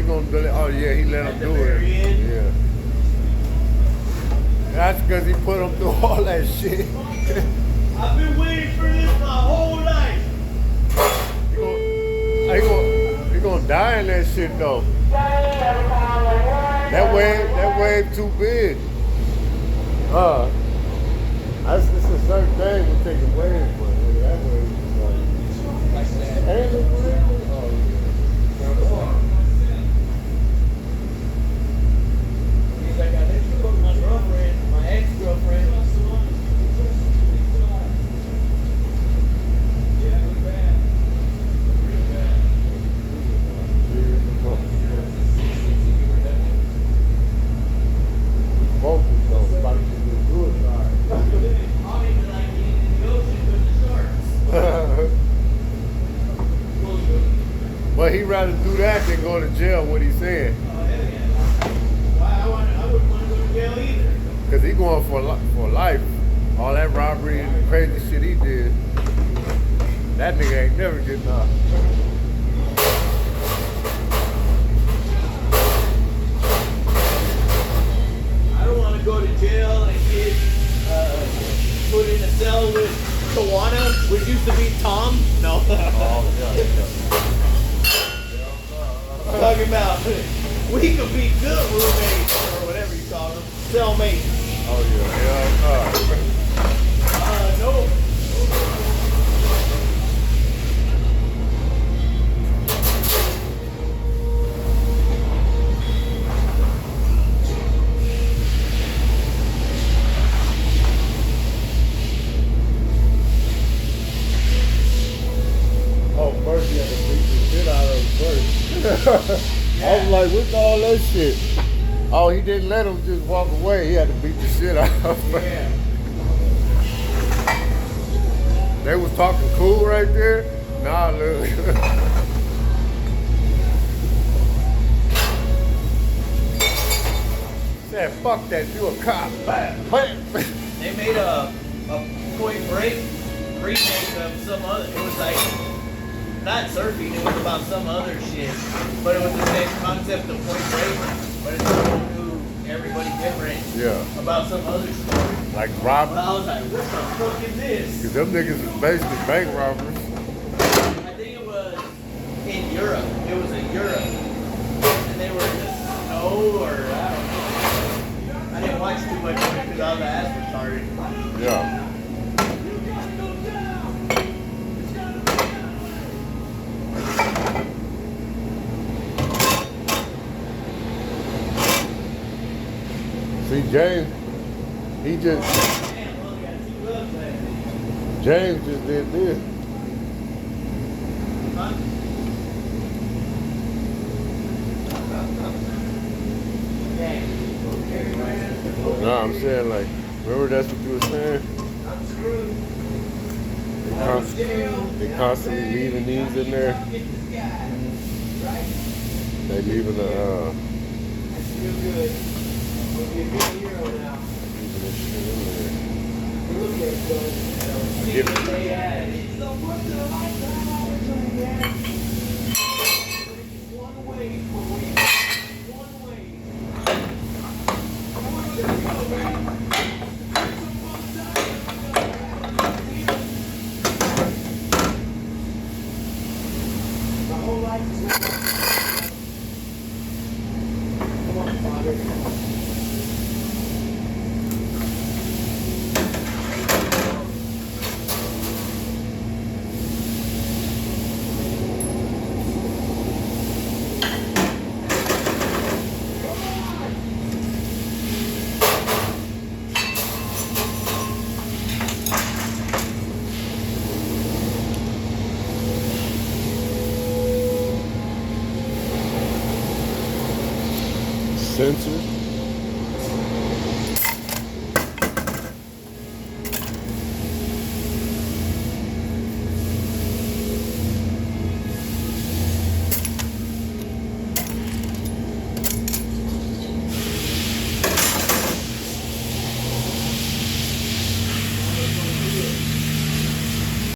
gonna. Oh yeah, he let him do it. Yeah. That's because he put him through all that shit. I've been waiting for this my whole life. He gonna die in that shit though. That wave too big. That's just a certain thing with taking waves, but that wave is like ain't it real? Oh yeah. He's like, I let you fuck my girlfriend, my ex-girlfriend. But he'd rather do that than go to jail, what he said. Oh, hell yeah. I wouldn't want to go to jail either. Because he going for life. All that robbery and crazy shit he did. That nigga ain't never getting off. I don't want to go to jail and get put in a cell with Tawana, which used to be Tom. No. Oh, yeah. Talking about we could be good roommates or whatever you call them, cellmates. Oh yeah, No. Oh, first he had to beat the shit out of him first. I was like, what's all that shit? Oh, he didn't let him just walk away. He had to beat the shit out of him. Yeah. They was talking cool right there. Nah, look. Said, fuck that, you a cop. Bam, bam. They made a Point Break remake of some other. It was like not surfing. It was about some other shit, but it was the same concept of Point Break, but it's a whole new, everybody different. Yeah. About some other story. Like But robbers. I was like, what the fuck is this? Because them niggas is basically bank robbers. I think it was in Europe. It was in Europe, and they were in the snow or I don't know. I didn't watch too much of it because I was ass retarded. Yeah. See, James, he just, James just did this. No, I'm saying like, remember that's what you were saying? They constantly leaving these in there. They leaving the leaving this shit in there. I get sensors.